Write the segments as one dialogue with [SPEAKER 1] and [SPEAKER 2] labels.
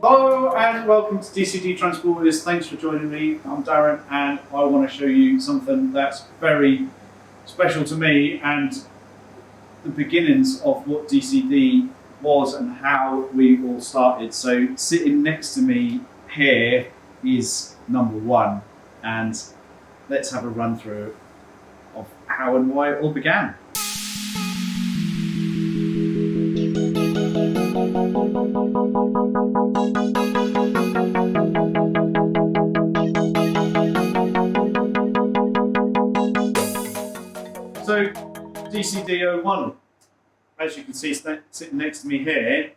[SPEAKER 1] Hello and welcome to DCD Transporters. Thanks for joining me. I'm Darren and I want to show you something that's very special to me and the beginnings of what DCD was and how we all started. So sitting next to me here is number one, and let's have a run through of how and why it all began. So DCD01, as you can see sitting next to me here,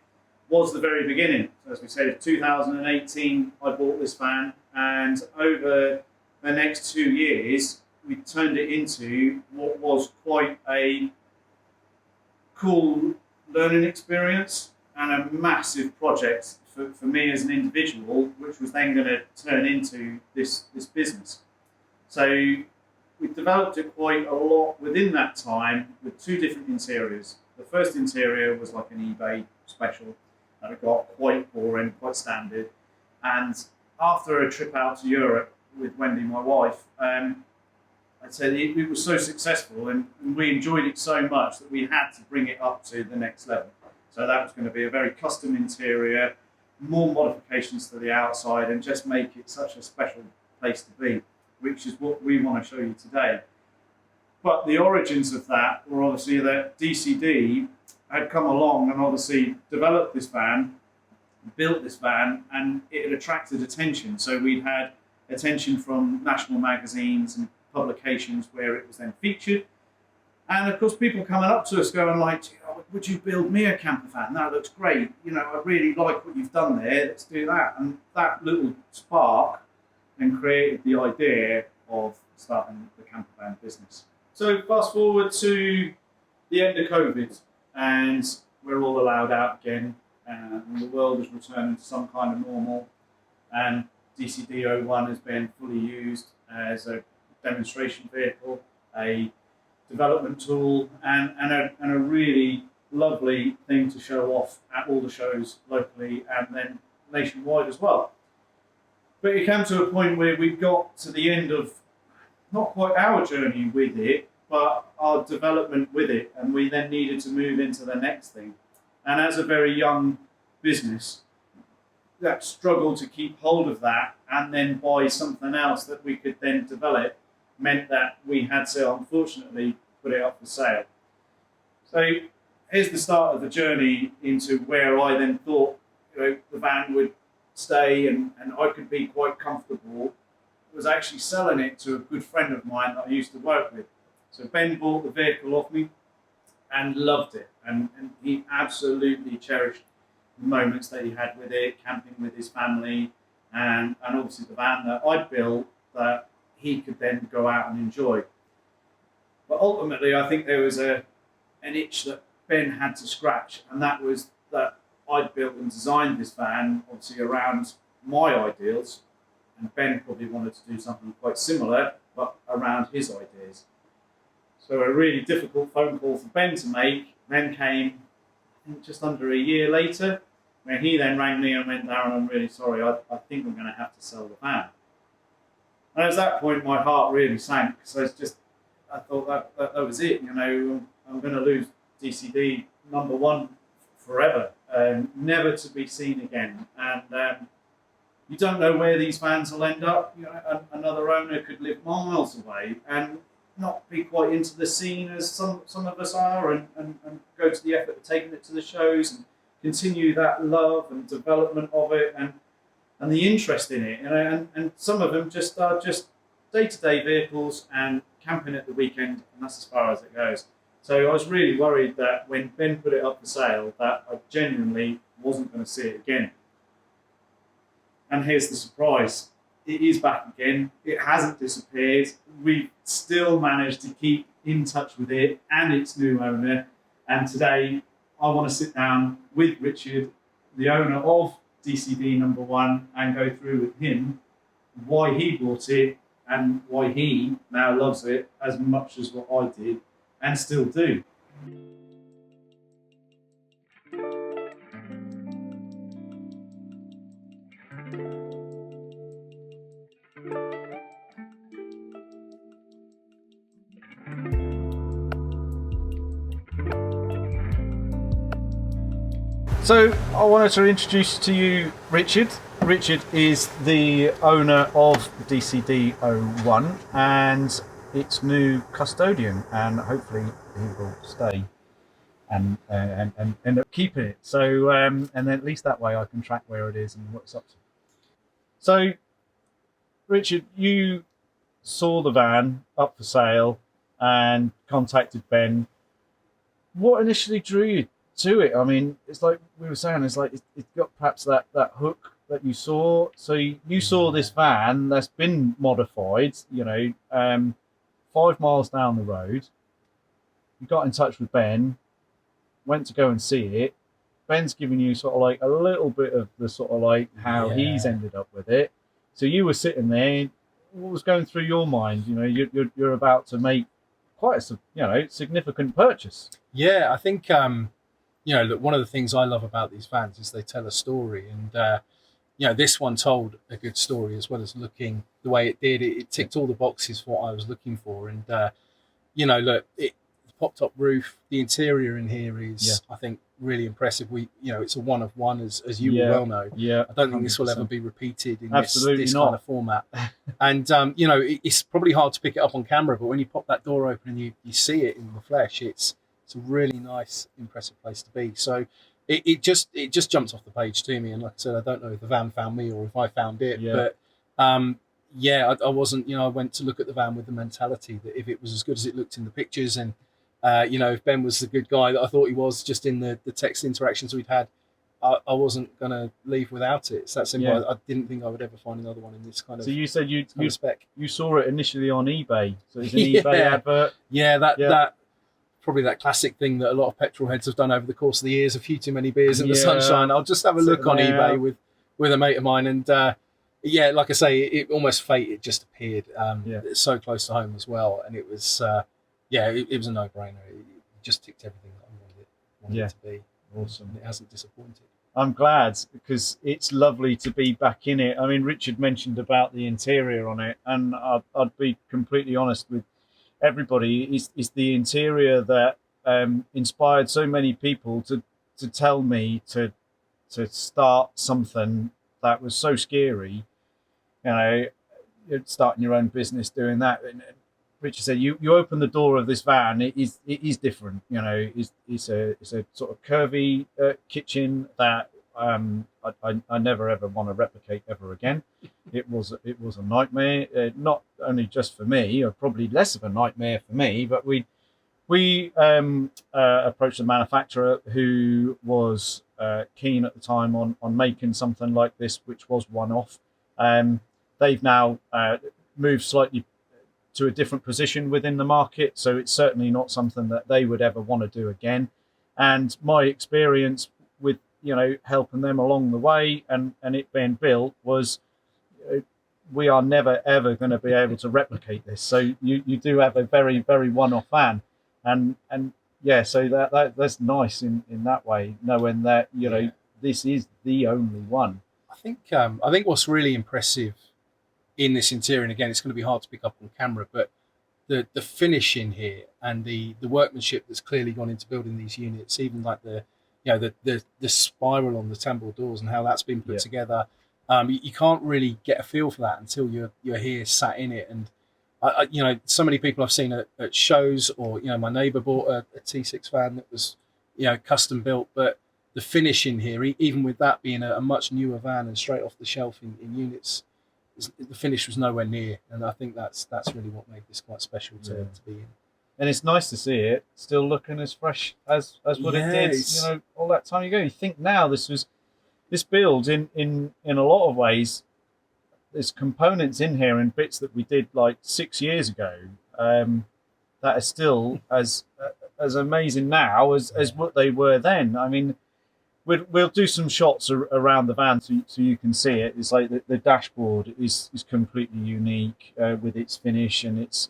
[SPEAKER 1] was the very beginning. So as we said, 2018 I bought this van, and over the next 2 years we turned it into what was quite a cool learning experience and a massive project for me as an individual, which was then going to turn into this business. So we developed it quite a lot within that time with two different interiors. The first interior was like an eBay special, and it got quite boring, quite standard. And after a trip out to Europe with Wendy, my wife, I'd say it was so successful and we enjoyed it so much that we had to bring it up to the next level. So that was going to be a very custom interior, more modifications to the outside, and just make it such a special place to be, which is what we want to show you today. But the origins of that were obviously that DCD had come along and obviously developed this van, built this van, and it had attracted attention. So we'd had attention from national magazines and publications where it was then featured. And of course, people coming up to us going like, oh, would you build me a camper van? That looks great. You know, I really like what you've done there. Let's do that. And that little spark then created the idea of starting the camper van business. So fast forward to the end of COVID, and we're all allowed out again, and the world is returning to some kind of normal, and DCD01 has been fully used as a demonstration vehicle, a development tool, and a really lovely thing to show off at all the shows locally and then nationwide as well. But it came to a point where we got to the end of not quite our journey with it, but our development with it, and we then needed to move into the next thing. And as a very young business, that struggle to keep hold of that and then buy something else that we could then develop meant that we had to, unfortunately, put it up for sale. So here's the start of the journey into where I then thought, you know, the van would stay and I could be quite comfortable. Was actually selling it to a good friend of mine that I used to work with. So Ben bought the vehicle off me and loved it, and he absolutely cherished the moments that he had with it, camping with his family, and obviously the van that I'd built that he could then go out and enjoy. But ultimately, I think there was an itch that Ben had to scratch, and that was that I'd built and designed this van obviously around my ideals, and Ben probably wanted to do something quite similar, but around his ideas. So a really difficult phone call for Ben to make then came, I think, just under a year later, when he then rang me and went, Darren, I'm really sorry, I think I'm going to have to sell the van. And at that point, my heart really sank, because I thought that was it, you know, I'm going to lose DCD number one forever, never to be seen again. And you don't know where these vans will end up. You know, another owner could live miles away and not be quite into the scene as some of us are, and go to the effort of taking it to the shows and continue that love and development of it and the interest in it. And some of them just are just day-to-day vehicles and camping at the weekend, and that's as far as it goes. So I was really worried that when Ben put it up for sale, that I genuinely wasn't going to see it again. And here's the surprise. It is back again. It hasn't disappeared. We've still managed to keep in touch with it and its new owner. And today I want to sit down with Richard, the owner of DCD number one, and go through with him why he bought it and why he now loves it as much as what I did and still do. So I wanted to introduce to you Richard. Richard is the owner of DCD01 and its new custodian, and hopefully he will stay and end up keeping it. So and then at least that way I can track where it is and what it's up to. So Richard, you saw the van up for sale and contacted Ben. What initially drew you to it? I mean, it's like we were saying, it's like it's got perhaps that hook that you saw. So you saw this van that's been modified, 5 miles down the road. You got in touch with Ben, went to go and see it. Ben's giving you sort of like a little bit of the sort of like how he's ended up with it. So you were sitting there. What was going through your mind? You're about to make quite a significant purchase.
[SPEAKER 2] Yeah, I think look, one of the things I love about these vans is they tell a story, and this one told a good story as well as looking the way it did. It ticked all the boxes for what I was looking for, and look, the pop-top roof, the interior in here is, I think, really impressive. It's a one of one, as you will well know.
[SPEAKER 1] Yeah,
[SPEAKER 2] I don't think this will ever be repeated in
[SPEAKER 1] Absolutely
[SPEAKER 2] this
[SPEAKER 1] not.
[SPEAKER 2] kind of format. And it's probably hard to pick it up on camera, but when you pop that door open and you see it in the flesh, it's a really nice, impressive place to be. So it just jumped off the page to me. And like I said, I don't know if the van found me or if I found it, but I wasn't. I went to look at the van with the mentality that if it was as good as it looked in the pictures, and if Ben was the good guy that I thought he was, just in the text interactions we'd had, I wasn't going to leave without it. It's that simple.
[SPEAKER 1] Yeah.
[SPEAKER 2] I didn't think I would ever find another one in this kind of.
[SPEAKER 1] So you said you
[SPEAKER 2] spec.
[SPEAKER 1] You saw it initially on eBay. So it's an eBay advert.
[SPEAKER 2] Yeah, that probably that classic thing that a lot of petrol heads have done over the course of the years. A few too many beers in the sunshine. I'll just have a look on eBay with a mate of mine, and like I say, it almost fate. It just appeared. It's so close to home as well, and it was it was a no-brainer. It just ticked everything that I wanted it to be.
[SPEAKER 1] Awesome.
[SPEAKER 2] And it hasn't disappointed.
[SPEAKER 1] I'm glad, because it's lovely to be back in it. I mean, Richard mentioned about the interior on it, and I'd be completely honest with everybody. It's the interior that inspired so many people to tell me to start something that was so scary. Starting your own business, doing that. And Richard said, you open the door of this van, it is different. It's a sort of curvy kitchen that I never ever want to replicate ever again. It was a nightmare, not only just for me, or probably less of a nightmare for me, but we approached a manufacturer who was keen at the time on making something like this, which was one-off. They've now moved slightly to a different position within the market, so it's certainly not something that they would ever want to do again. And my experience with helping them along the way and it being built was, we are never ever going to be able to replicate this. So you do have a very, very one-off van, and so that's nice in that way, knowing that this is the only one.
[SPEAKER 2] I think what's really impressive in this interior, and again, it's going to be hard to pick up on camera, but the finish in here and the workmanship that's clearly gone into building these units, even like the spiral on the tambour doors and how that's been put together, you can't really get a feel for that until you're here sat in it. And so many people I've seen at shows, or my neighbour bought a T6 van that was custom built, but the finish in here, even with that being a much newer van and straight off the shelf in units, the finish was nowhere near, and I think that's really what made this quite special to be in.
[SPEAKER 1] And it's nice to see it still looking as fresh as what it did, all that time ago. You think now this build in a lot of ways, there's components in here and bits that we did like 6 years ago that are still as amazing now as what they were then. I mean, we'll do some shots around the van so you can see it. It's like the dashboard is completely unique with its finish and its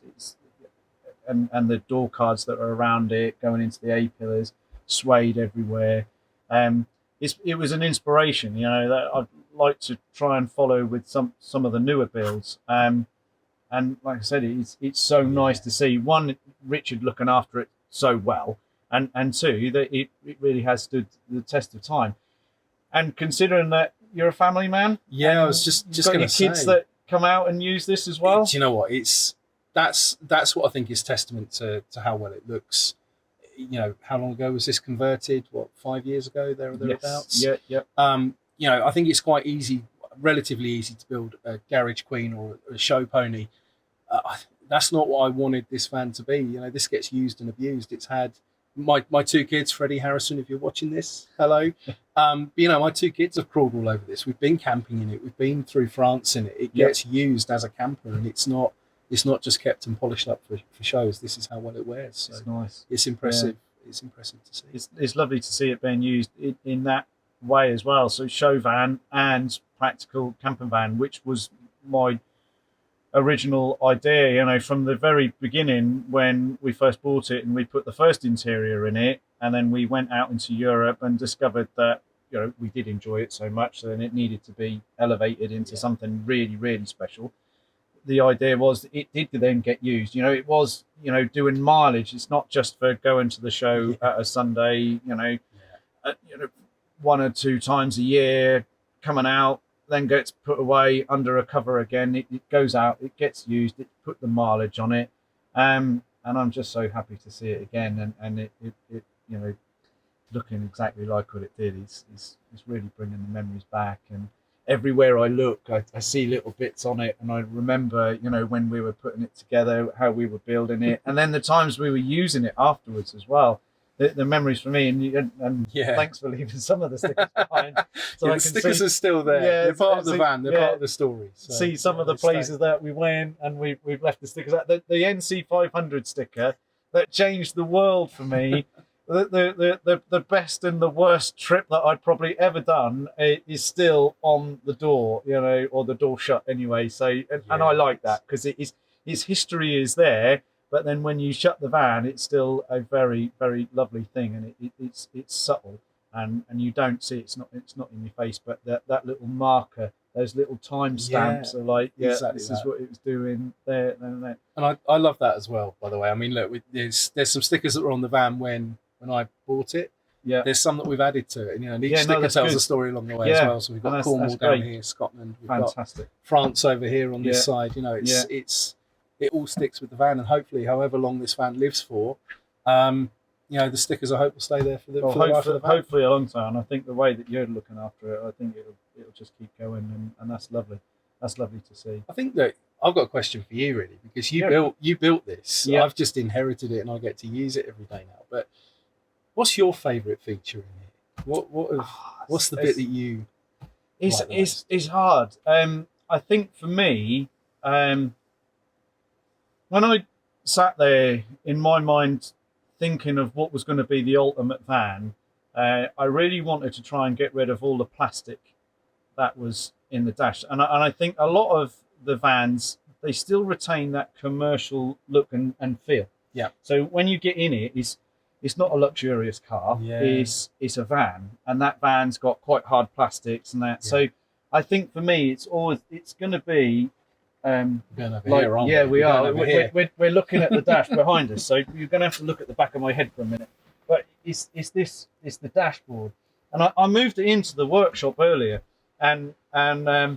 [SPEAKER 1] and the door cards that are around it going into the A-pillars, suede everywhere. It was an inspiration, that I'd like to try and follow with some of the newer builds. And like I said, it's so nice to see, one, Richard looking after it so well, and two, that it really has stood the test of time. And considering that you're a family man,
[SPEAKER 2] Yeah, I was just going to say,
[SPEAKER 1] kids that come out and use this as well.
[SPEAKER 2] Do you know what? That's what I think is testament to how well it looks. You know, how long ago was this converted? What, 5 years ago, there or thereabouts?
[SPEAKER 1] Yes. Yeah.
[SPEAKER 2] You know, I think it's quite easy, relatively easy to build a garage queen or a show pony. That's not what I wanted this van to be. You know, this gets used and abused. It's had my two kids, Freddie, Harrison, if you're watching this, hello. You know, my two kids have crawled all over this. We've been camping in it. We've been through France in it. It gets used as a camper, and it's not just kept and polished up for shows. This is how well it wears. So
[SPEAKER 1] it's nice.
[SPEAKER 2] It's impressive. Yeah. It's impressive to see.
[SPEAKER 1] It's lovely to see it being used in that way as well. So show van and practical camper van, which was my original idea, you know, from the very beginning when we first bought it and we put the first interior in it, and then we went out into Europe and discovered that, you know, we did enjoy it so much, and it needed to be elevated into something really, really special. The idea was it did then get used. You know, it was, you know, doing mileage. It's not just for going to the show at a Sunday, you know, 1 or 2 times a year, coming out, then gets put away under a cover again. It goes out, it gets used, it put the mileage on it, and I'm just so happy to see it again, and it you know, looking exactly like what it did. It's really bringing the memories back, and everywhere I look, I see little bits on it, and I remember, you know, when we were putting it together, how we were building it, and then the times we were using it afterwards as well. The memories for me, and thanks for leaving some of the stickers behind. So
[SPEAKER 2] the stickers are still there. They're part of the van. They're part of the story. So,
[SPEAKER 1] see some of the places that we went, and we've left the stickers out. The NC 500 sticker that changed the world for me. The best and the worst trip that I'd probably ever done is still on the door, you know, or the door shut anyway. So and I like that because his history is there. But then when you shut the van, it's still a very, very lovely thing, and it's subtle, and you don't see it's not in your face, but that little marker, those little time stamps are like, exactly this is what it was doing there. And
[SPEAKER 2] I love that as well, by the way. I mean, look, there's some stickers that were on the van when I bought it. Yeah, there's some that we've added to it, and you know, and each sticker tells a story along the way as well. So we've got Cornwall down here, Scotland, we've got France over here on this side. You know, it all sticks with the van, and hopefully, however long this van lives for, you know, the stickers I hope will stay there for the life of the van.
[SPEAKER 1] Hopefully a long time. And I think the way that you're looking after it, I think it'll just keep going, and that's lovely. That's lovely to see.
[SPEAKER 2] I think that I've got a question for you, really, because you built this. Yeah. I've just inherited it, and I get to use it every day now. But what's your favourite feature in here? What's the bit that you?
[SPEAKER 1] It's hard. I think for me. When I sat there in my mind thinking of what was going to be the ultimate van, I really wanted to try and get rid of all the plastic that was in the dash. And I think a lot of the vans, they still retain that commercial look and feel.
[SPEAKER 2] Yeah.
[SPEAKER 1] So when you get in it, it's not a luxurious car.
[SPEAKER 2] Yeah.
[SPEAKER 1] It's a van, and that van's got quite hard plastics and that. Yeah. So I think for me, it's going to be...
[SPEAKER 2] we are.
[SPEAKER 1] We're looking at the dash behind us, so you're going to have to look at the back of my head for a minute. But it's the dashboard, and I moved it into the workshop earlier, and I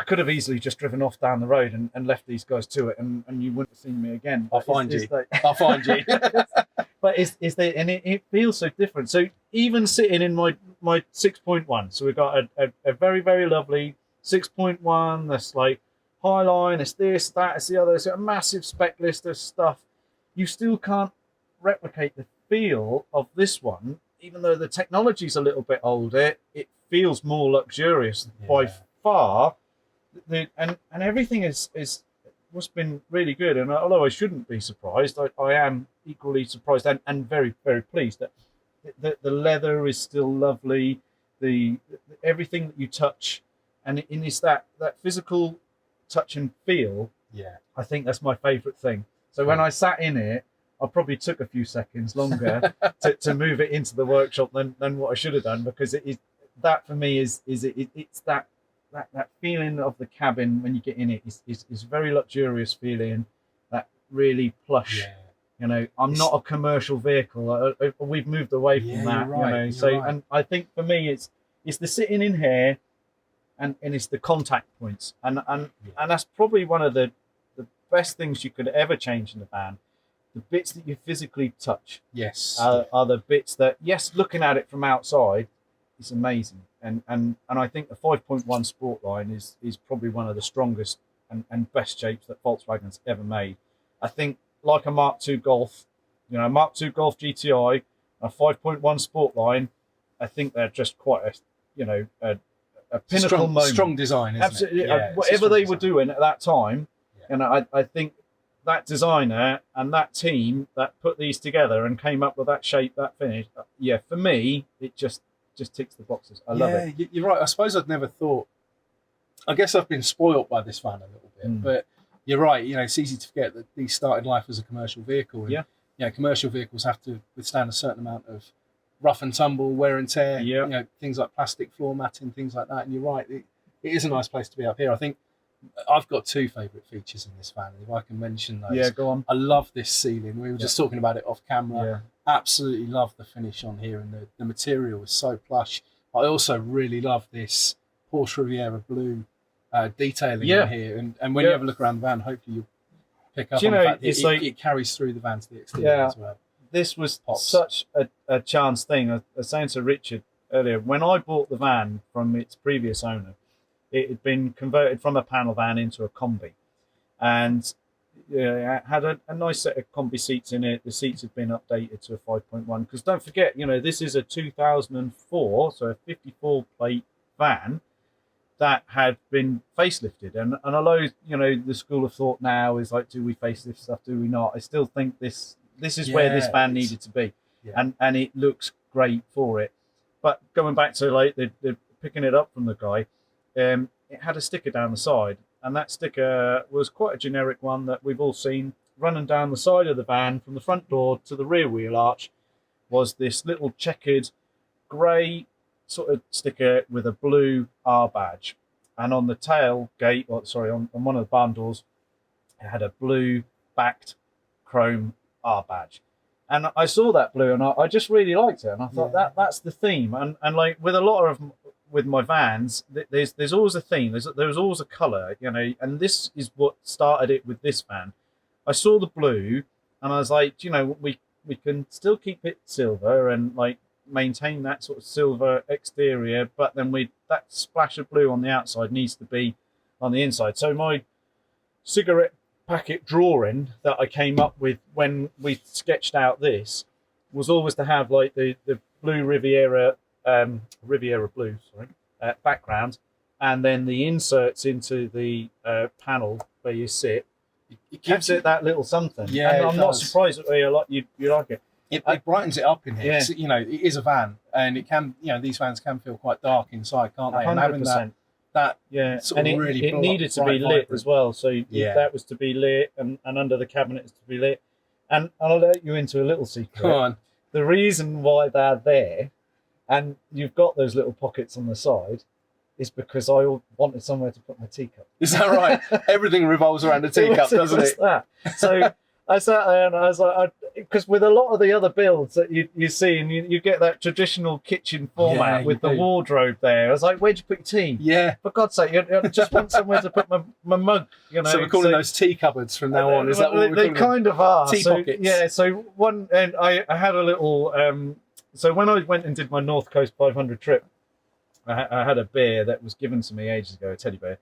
[SPEAKER 1] could have easily just driven off down the road and left these guys to it, and you wouldn't have seen me again.
[SPEAKER 2] I'll find you.
[SPEAKER 1] But it feels so different. So even sitting in my 6.1, so we've got a very, very lovely 6.1 that's like Highline, it's this, that, it's the other. It's a massive spec list of stuff. You still can't replicate the feel of this one, even though the technology's a little bit older. It feels more luxurious by far. And everything is what's been really good. And although I shouldn't be surprised, I am equally surprised and very, very pleased that the leather is still lovely. The everything that you touch, and it's that physical touch and feel.
[SPEAKER 2] Yeah, I
[SPEAKER 1] think that's my favourite thing. So when I sat in it, I probably took a few seconds longer to move it into the workshop than what I should have done, because that for me is it's that feeling of the cabin when you get in it is very luxurious feeling, that really plush. Yeah. You know, I'm not a commercial vehicle. We've moved away from that.
[SPEAKER 2] You're right,
[SPEAKER 1] you know, so right. And I think for me it's the sitting in here, and it's the contact points, and that's probably one of the best things you could ever change in the van. The bits that you physically touch,
[SPEAKER 2] Yes,
[SPEAKER 1] are the bits that, yes, looking at it from outside, it's amazing, and I think the 5.1 Sport line is probably one of the strongest and best shapes that Volkswagen's ever made. I think like a Mark II Golf, Mark II Golf GTI, a 5.1 Sport line, I think they're just quite a pinnacle moment.
[SPEAKER 2] Strong design, isn't
[SPEAKER 1] Absolutely.
[SPEAKER 2] it? Yeah,
[SPEAKER 1] Whatever they were
[SPEAKER 2] design.
[SPEAKER 1] doing at that time, I think that designer and that team that put these together and came up with that shape, that finish, for me, it just ticks the boxes. I love it.
[SPEAKER 2] You're right. I suppose I'd never thought. I guess I've been spoilt by this van a little bit, but you're right. It's easy to forget that these started life as a commercial vehicle. And, commercial vehicles have to withstand a certain amount of rough and tumble, wear and tear.
[SPEAKER 1] Yeah.
[SPEAKER 2] Things like plastic floor matting, things like that. And you're right. It is a nice place to be up here. I think I've got two favourite features in this van. If I can mention those.
[SPEAKER 1] Yeah, go on.
[SPEAKER 2] I love this ceiling. We were just talking about it off camera.
[SPEAKER 1] Yeah.
[SPEAKER 2] Absolutely love the finish on here, and the material is so plush. I also really love this Porsche Riviera blue detailing in here, and when you have a look around the van, hopefully you'll pick up on the fact that it carries through the van to the exterior as well.
[SPEAKER 1] This was such a chance thing. I was saying to Richard earlier, when I bought the van from its previous owner, it had been converted from a panel van into a combi, and it had a nice set of combi seats in it. The seats have been updated to a 5.1, because don't forget, this is a 2004, so a 54 plate van that had been facelifted, and although the school of thought now is like, do we facelift stuff, do we not? I still think this is where this van needed to be, and it looks great for it. But going back to like the picking it up from the guy, it had a sticker down the side, and that sticker was quite a generic one that we've all seen. Running down the side of the van from the front door to the rear wheel arch was this little checkered grey sort of sticker with a blue R badge, and on the tailgate, on one of the barn doors, it had a blue backed chrome R badge. And I saw that blue, and I just really liked it, and I thought that's the theme. And like with a lot of with my vans, there's always a theme. There's always a colour, and this is what started it with this van. I saw the blue, and I was like, we can still keep it silver and like maintain that sort of silver exterior, but then that splash of blue on the outside needs to be on the inside. So my cigarette packet drawing that I came up with when we sketched out this was always to have like the blue Riviera blue background, and then the inserts into the panel where you sit. It gives it that little something.
[SPEAKER 2] Yeah,
[SPEAKER 1] and I'm not surprised that you like it.
[SPEAKER 2] It brightens it up in here. Yeah. It is a van, and it can. These vans can feel quite dark inside, can't they?
[SPEAKER 1] 100%.
[SPEAKER 2] And having that sort of really
[SPEAKER 1] it needed to be lit
[SPEAKER 2] vibrant
[SPEAKER 1] as well. So that was to be lit, and under the cabinet is to be lit. And I'll let you into a little secret.
[SPEAKER 2] Go on.
[SPEAKER 1] The reason why they're there, and you've got those little pockets on the side, is because I wanted somewhere to put my teacup.
[SPEAKER 2] Is that right? Everything revolves around a teacup, doesn't it?
[SPEAKER 1] That. So I sat there and I was like, because with a lot of the other builds that you see, and you get that traditional kitchen format with the wardrobe there. I was like, where'd you put your tea?
[SPEAKER 2] Yeah.
[SPEAKER 1] For God's sake, I just want somewhere to put my mug.
[SPEAKER 2] So we're calling those tea cupboards from now on. Is that what we're calling them?
[SPEAKER 1] They kind of are.
[SPEAKER 2] Tea pockets.
[SPEAKER 1] Yeah. So and I had a little. So when I went and did my North Coast 500 trip, I had a bear that was given to me ages ago, a teddy bear,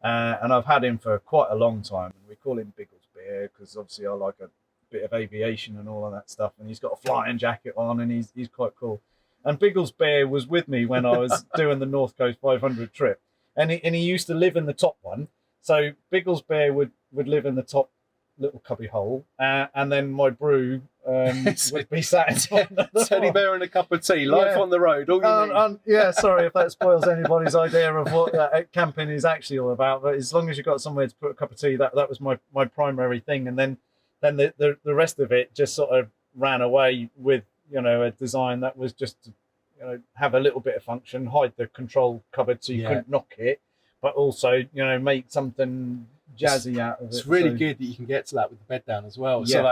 [SPEAKER 1] and I've had him for quite a long time. And we call him Biggles Bear because obviously I like a bit of aviation and all of that stuff. And he's got a flying jacket on, and he's quite cool. And Biggles Bear was with me when I was doing the North Coast 500 trip, and he used to live in the top one. So Biggles Bear would live in the top little cubby hole, and then my brew would be sat in
[SPEAKER 2] teddy bear and a cup of tea, life on the road. All you need.
[SPEAKER 1] Sorry if that spoils anybody's idea of what camping is actually all about, but as long as you've got somewhere to put a cup of tea, that was my primary thing. And then the rest of it just sort of ran away with a design that was just to have a little bit of function, hide the control cupboard so you couldn't knock it, but also make something jazzy out of it.
[SPEAKER 2] It's really good that you can get to that with the bed down as well. So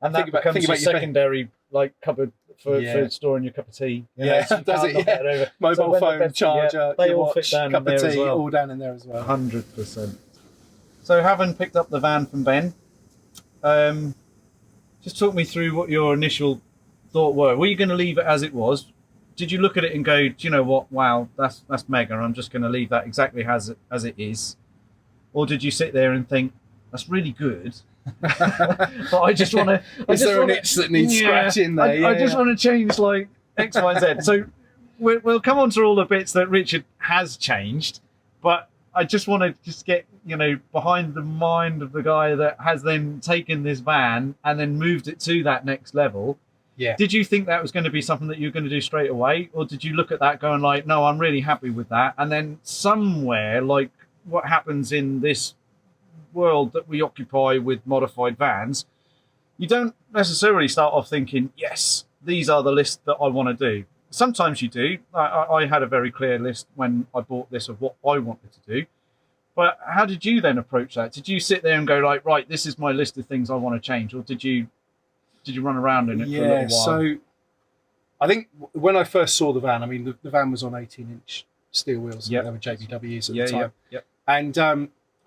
[SPEAKER 3] and that becomes a secondary like cupboard for storing your cup of tea.
[SPEAKER 2] Does it? Yeah. Mobile phone, charger,
[SPEAKER 3] they all
[SPEAKER 2] watch,
[SPEAKER 3] fit down
[SPEAKER 2] cup
[SPEAKER 3] in there
[SPEAKER 2] of tea,
[SPEAKER 3] as well.
[SPEAKER 2] all down in there as well.
[SPEAKER 3] 100%. So having picked up the van from Ben, just talk me through what your initial thought were. Were you going to leave it as it was? Did you look at it and go, do you know what? Wow, that's mega. I'm just going to leave that exactly as it is. Or did you sit there and think, that's really good, but I just want to...
[SPEAKER 2] Is there an itch that needs scratching there?
[SPEAKER 3] I just want to change like X, Y, and Z. So we'll come on to all the bits that Richard has changed, but I just want to just get, behind the mind of the guy that has then taken this van and then moved it to that next level.
[SPEAKER 2] Yeah.
[SPEAKER 3] Did you think that was going to be something that you were going to do straight away? Or did you look at that going like, no, I'm really happy with that. And then somewhere like what happens in this world that we occupy with modified vans, you don't necessarily start off thinking, yes, these are the list that I want to do. Sometimes you do. I had a very clear list when I bought this of what I wanted to do. But how did you then approach that? Did you sit there and go like, right, this is my list of things I want to change? Or did you run around in it for a little while?
[SPEAKER 2] So I think when I first saw the van, I mean, the van was on 18-inch steel wheels.
[SPEAKER 3] Yep.
[SPEAKER 2] They were JBWs at the time.
[SPEAKER 3] Yep.
[SPEAKER 2] And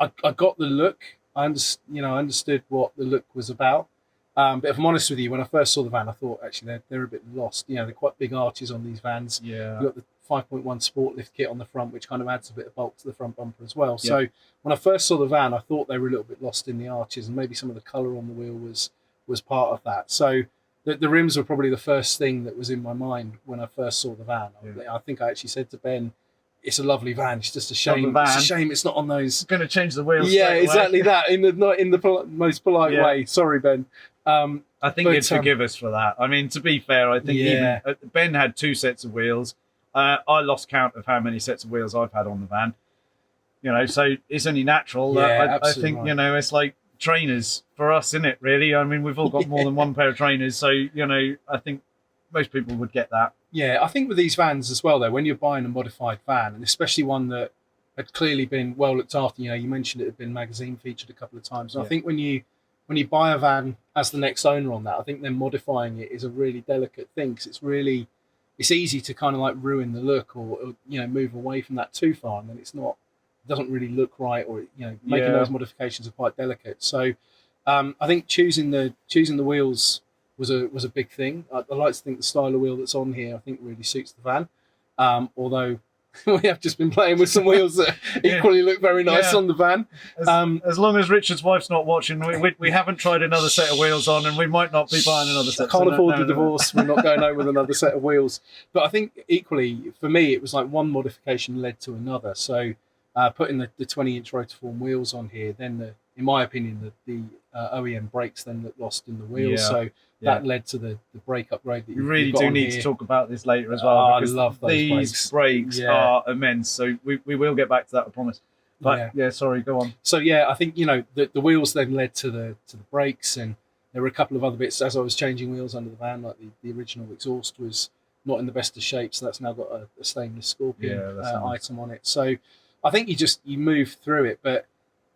[SPEAKER 2] I got the look. I understood what the look was about. But if I'm honest with you, when I first saw the van, I thought actually they're a bit lost. They're quite big arches on these vans.
[SPEAKER 3] Yeah.
[SPEAKER 2] You've got the 5.1 sport lift kit on the front, which kind of adds a bit of bulk to the front bumper as well. So when I first saw the van, I thought they were a little bit lost in the arches, and maybe some of the colour on the wheel was part of that. So the rims were probably the first thing that was in my mind when I first saw the van. I think I actually said to Ben, it's a lovely van. It's just a shame. It's a shame it's not on those.
[SPEAKER 3] It's going to change the wheels.
[SPEAKER 2] Yeah, exactly that. Not in the most polite way. Sorry, Ben.
[SPEAKER 3] I think you'd forgive us for that. I mean, to be fair, I think even Ben had 2 sets of wheels. I lost count of how many sets of wheels I've had on the van. So it's only natural that I think it's like trainers for us, isn't it? Really, I mean, we've all got more than one pair of trainers, so I think most people would get that.
[SPEAKER 2] Yeah, I think with these vans as well, though, when you're buying a modified van, and especially one that had clearly been well looked after, you mentioned it had been magazine featured a couple of times. And I think when you buy a van as the next owner on that, I think then modifying it is a really delicate thing, because it's easy to kind of like ruin the look or move away from that too far, and then it doesn't really look right, or making those modifications are quite delicate. So I think choosing the wheels was a big thing. I like to think the style of wheel that's on here I think really suits the van, although we have just been playing with some wheels that equally look very nice on the van.
[SPEAKER 3] As long as Richard's wife's not watching, we haven't tried another set of wheels on, and we might not be buying another set.
[SPEAKER 2] I can't afford the divorce. We're not going home with another set of wheels. But I think equally, for me, it was like one modification led to another. So putting the 20-inch rotiform wheels on here, then in my opinion, the OEM brakes then lost in the wheels.
[SPEAKER 3] Yeah.
[SPEAKER 2] So that led to the brake upgrade that
[SPEAKER 3] you really do need to talk about this later as well. Because
[SPEAKER 2] I love those
[SPEAKER 3] these brakes are immense. So we will get back to that, I promise. But sorry, go on.
[SPEAKER 2] So I think the wheels then led to the brakes, and there were a couple of other bits as I was changing wheels under the van, like the original exhaust was not in the best of shape, so that's now got a stainless Scorpion item on it. So I think you move through it, but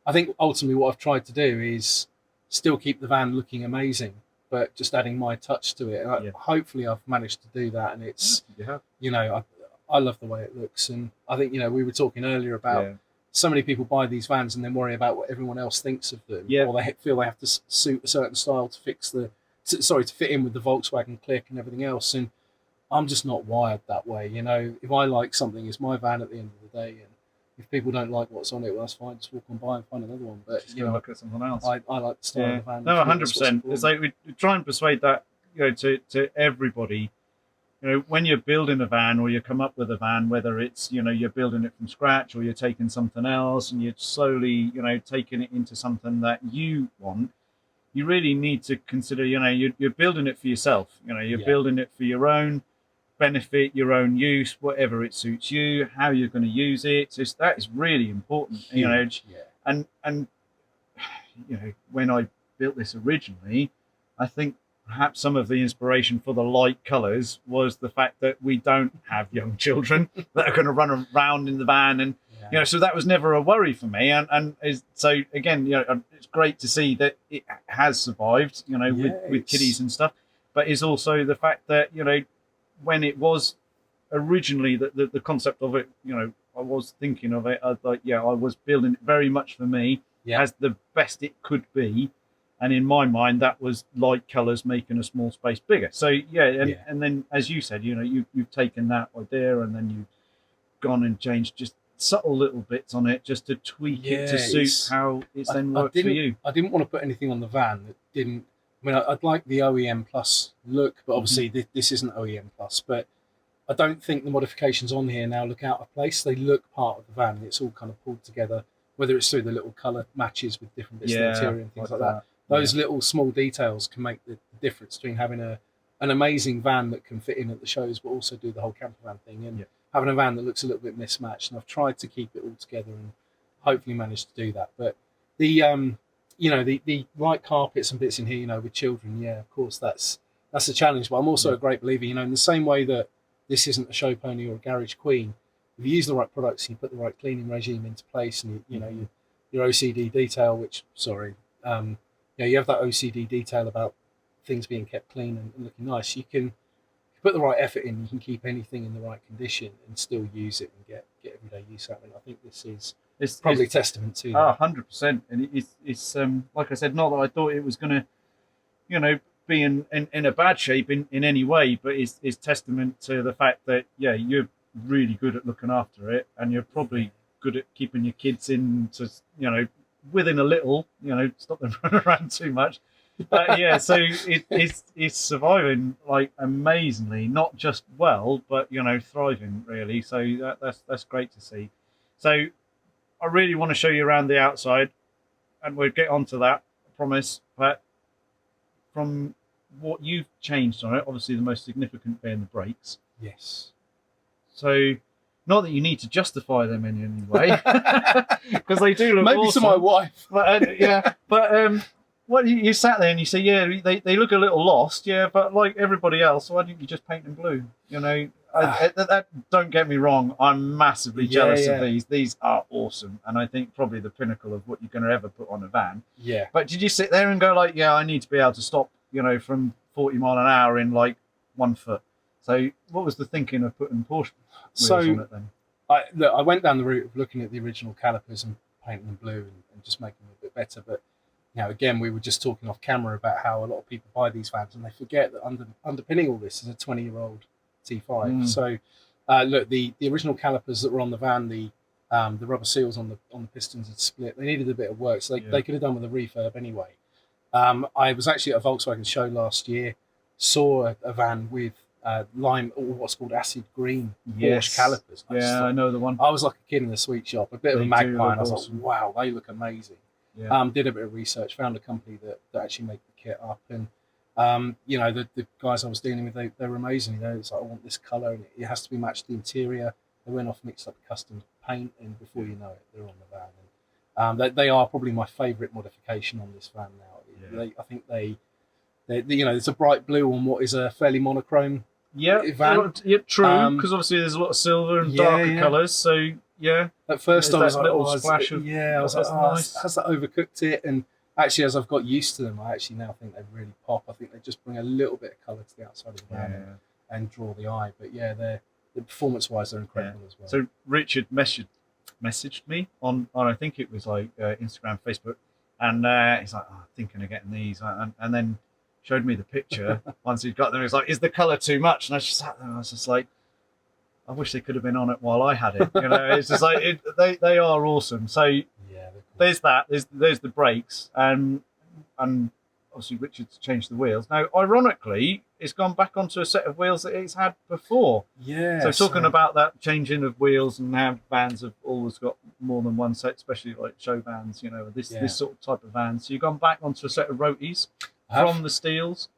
[SPEAKER 2] I think ultimately what I've tried to do is still keep the van looking amazing, but just adding my touch to it. And hopefully I've managed to do that. And it's, I love the way it looks. And I think, we were talking earlier about so many people buy these vans and then worry about what everyone else thinks of them. Or they feel they have to suit a certain style to fit in with the Volkswagen click and everything else. And I'm just not wired that way. If I like something, it's my van at the end of the day. And if people don't like what's on it, well, that's fine. Just walk on by and find another one. But
[SPEAKER 3] look at something else.
[SPEAKER 2] I like the style of the van.
[SPEAKER 3] No, 100%. It's like we try and persuade that to everybody. When you're building a van or you come up with a van, whether it's you're building it from scratch or you're taking something else and you're slowly taking it into something that you want, you really need to consider you're building it for yourself. You're building it for your own benefit, your own use, whatever it suits you, how you're going to use it. That is really important. And when I built this originally, I think perhaps some of the inspiration for the light colours was the fact that we don't have young children that are going to run around in the van, and You know, so that was never a worry for me. So again, you know, it's great to see that it has survived, you know, with kiddies and stuff. But it's also the fact that, you know, when it was originally the concept of it, you know, I was thinking of it, I was building it very much for me as the best it could be. And in my mind, that was light colours making a small space bigger. So, and then, as you said, you know, you've taken that idea and then you've gone and changed just subtle little bits on it just to tweak it to suit how it's then worked for you.
[SPEAKER 2] I didn't want to put anything on the van that didn't... I mean, I'd like the OEM Plus look, but obviously this isn't OEM Plus. But I don't think the modifications on here now look out of place. They look part of the van. It's all kind of pulled together, whether it's through the little colour matches with different bits of the interior and things like that. Those little small details can make the difference between having an amazing van that can fit in at the shows, but also do the whole camper van thing, and having a van that looks a little bit mismatched. And I've tried to keep it all together and hopefully managed to do that. But the you know, the white carpets and bits in here, you know, with children, of course that's a challenge. But I'm also a great believer, you know, in the same way that this isn't a show pony or a garage queen. If you use the right products, you put the right cleaning regime into place, and you know your OCD detail, which you have that OCD detail about things being kept clean and looking nice. You can put the right effort in. You can keep anything in the right condition and still use it and get everyday use out of it. I think this is probably testament to that.
[SPEAKER 3] 100%. And it's like I said, not that I thought it was going to, you know, be in a bad shape in any way, but it's testament to the fact that you're really good at looking after it, and you're probably good at keeping your kids in to, you know, within a little, you know, stop them running around too much. But so it's surviving like amazingly, not just well, but you know, thriving really. So that's great to see. So I really want to show you around the outside, and we'll get onto that, I promise. But from what you've changed on it, obviously the most significant being the brakes.
[SPEAKER 2] Yes.
[SPEAKER 3] So, not that you need to justify them in any way, because they do look
[SPEAKER 2] maybe
[SPEAKER 3] awesome.
[SPEAKER 2] to my wife.
[SPEAKER 3] But well, you sat there and you say, they look a little lost, but like everybody else, why didn't you just paint them blue? You know, don't get me wrong, I'm massively jealous of these. These are awesome, and I think probably the pinnacle of what you're going to ever put on a van. Yeah. But did you sit there and go like, I need to be able to stop, you know, from 40 mile an hour in like 1 foot? So what was the thinking of putting Porsche wheels on it then?
[SPEAKER 2] I went down the route of looking at the original calipers and painting them blue and just making them a bit better. But you know, again, we were just talking off camera about how a lot of people buy these vans and they forget that underpinning all this is a 20-year-old T5. So look, the original calipers that were on the van, the rubber seals on the pistons had split. They needed a bit of work, so they could have done with a refurb anyway. I was actually at a Volkswagen show last year, saw a van with lime, or what's called acid green Porsche calipers.
[SPEAKER 3] I know the one.
[SPEAKER 2] I was like a kid in a sweet shop, a bit of a magpie, and I was like, wow, they look amazing. Did a bit of research, found a company that actually make the kit up, and you know, the guys I was dealing with, they were amazing. You know, it's like, I want this colour, and it has to be matched to the interior. They went off, mixed up custom paint, and before you know it, they're on the van. And they are probably my favourite modification on this van now. I think they you know, it's a bright blue on what is a fairly monochrome van.
[SPEAKER 3] True, because obviously there's a lot of silver and darker colours, so
[SPEAKER 2] at first I was like,
[SPEAKER 3] splash of,
[SPEAKER 2] I was like,
[SPEAKER 3] nice.
[SPEAKER 2] Has that overcooked it? And actually, as I've got used to them, I actually now think they really pop. I think they just bring a little bit of colour to the outside of the van and draw the eye. But they're performance-wise, they're incredible as well.
[SPEAKER 3] So Richard messaged me on I think it was like Instagram, Facebook, and he's like, thinking of getting these, and then showed me the picture. Once he'd got them, he was like, is the colour too much? And I just sat there and I was just like, I wish they could have been on it while I had it. You know, it's just like they are awesome. So there's that. There's the brakes, and obviously Richard's changed the wheels. Now, ironically, it's gone back onto a set of wheels that it's had before. So talking about that changing of wheels, and how vans have always got more than one set, especially like show vans. You know, this sort of type of van. So you've gone back onto a set of roties from the steels.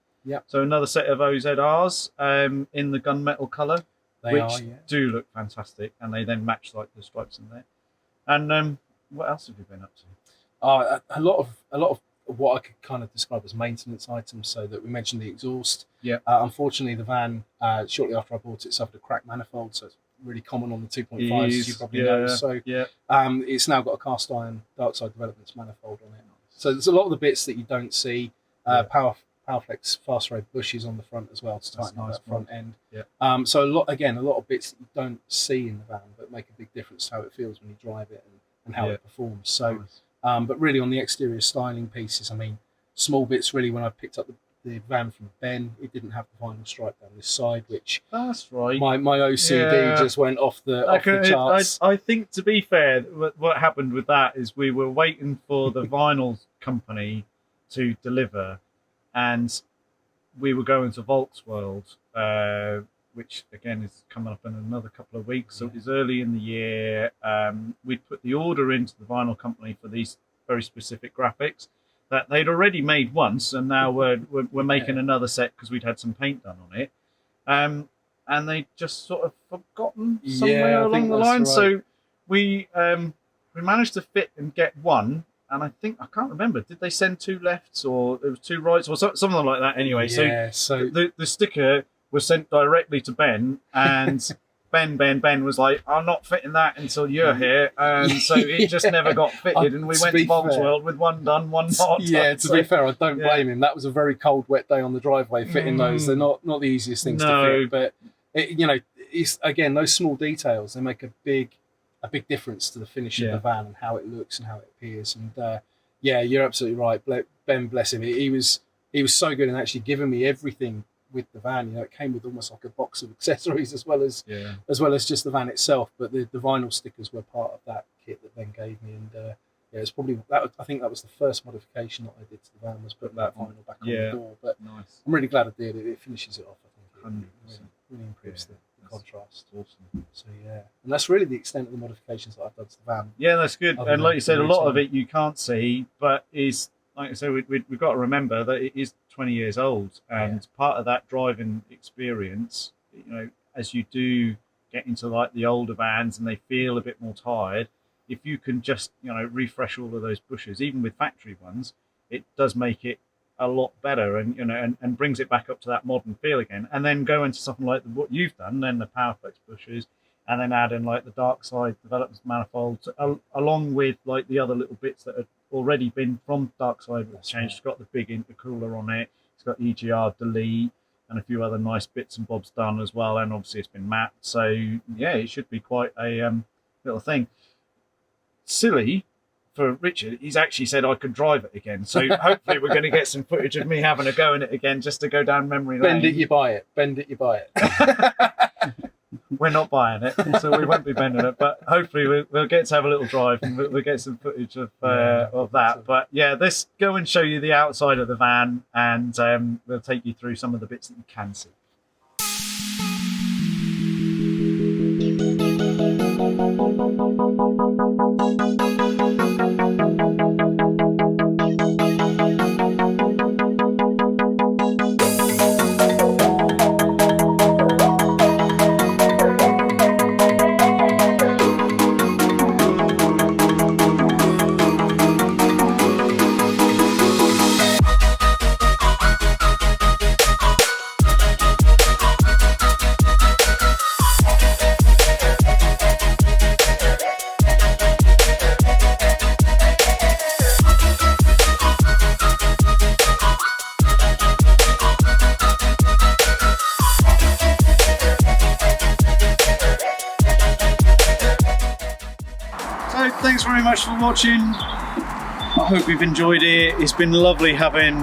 [SPEAKER 3] So another set of OZRs in the gunmetal colour. Which do look fantastic, and they then match like the stripes in there. And what else have you been up to?
[SPEAKER 2] A lot of what I could kind of describe as maintenance items. So that we mentioned the exhaust. Unfortunately, the van shortly after I bought it suffered a cracked manifold, so it's really common on the 2.5s, as you probably know. So it's now got a cast iron dark side developments manifold on it. So there's a lot of the bits that you don't see. Powerflex fast road bushes on the front as well to tighten up that front end. So a lot of bits that you don't see in the van, but make a big difference to how it feels when you drive it and how it performs. So, but really on the exterior styling pieces, I mean, small bits really. When I picked up the van from Ben, it didn't have the vinyl stripe down this side, which
[SPEAKER 3] that's right.
[SPEAKER 2] My OCD just went off the charts.
[SPEAKER 3] I think, to be fair, what happened with that is we were waiting for the vinyl company to deliver, and we were going to Volksworld, which again is coming up in another couple of weeks. So it was early in the year. We'd put the order into the vinyl company for these very specific graphics that they'd already made once, and now we're making another set because we'd had some paint done on it. And they just sort of forgotten somewhere along the line. Right. So we managed to fit and get one. And I can't remember, did they send 2 lefts or there was 2 rights or something like that anyway? So the sticker was sent directly to Ben, and Ben was like, I'm not fitting that until you're here. And so it just never got fitted, and we went to Volksworld with one done, one not done.
[SPEAKER 2] To be fair, I don't blame him. That was a very cold, wet day on the driveway fitting those. They're not the easiest things to fit, but it's, again, those small details, they make a big difference to the finish of the van and how it looks and how it appears. And you're absolutely right. Ben, bless him, he was so good in actually giving me everything with the van. It came with almost like a box of accessories as well as just the van itself. But the vinyl stickers were part of that kit that Ben gave me. And it's probably that. I think that was the first modification that I did to the van, was put that vinyl back on the door. But I'm really glad I did it. It finishes it off. I think it really improves the contrast.
[SPEAKER 3] Awesome.
[SPEAKER 2] So and that's really the extent of the modifications that I've done to the van.
[SPEAKER 3] Yeah, that's good. And like you said, a lot of it you can't see, but is, like I said, we've got to remember that it is 20 years old, and part of that driving experience, as you do get into like the older vans and they feel a bit more tired, if you can just refresh all of those bushes, even with factory ones, it does make it a lot better, and and brings it back up to that modern feel again. And then go into something like what you've done, then the Powerflex bushes, and then add in like the dark side development manifolds, along with like the other little bits that had already been from dark side changed. It's got the big intercooler on it. It's got EGR delete and a few other nice bits and bobs done as well. And obviously it's been mapped. So it should be quite a little thing. Silly for Richard, he's actually said I could drive it again. So hopefully we're going to get some footage of me having a go in it again, just to go down memory lane.
[SPEAKER 2] Bend it, you buy it. Bend it, you buy it.
[SPEAKER 3] We're not buying it, so we won't be bending it. But hopefully we'll get to have a little drive, and we'll get some footage of that. But let's go and show you the outside of the van, and we'll take you through some of the bits that you can see. Thanks very much for watching. I hope you've enjoyed it. It's been lovely having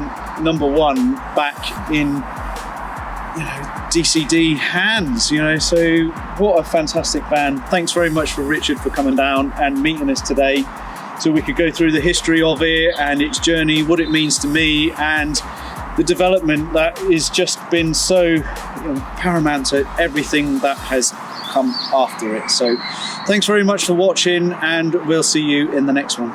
[SPEAKER 3] number one back in DCD hands, so what a fantastic van. Thanks very much for Richard for coming down and meeting us today, so we could go through the history of it and its journey, what it means to me, and the development that has just been so paramount to everything that has come after it. So thanks very much for watching, and we'll see you in the next one.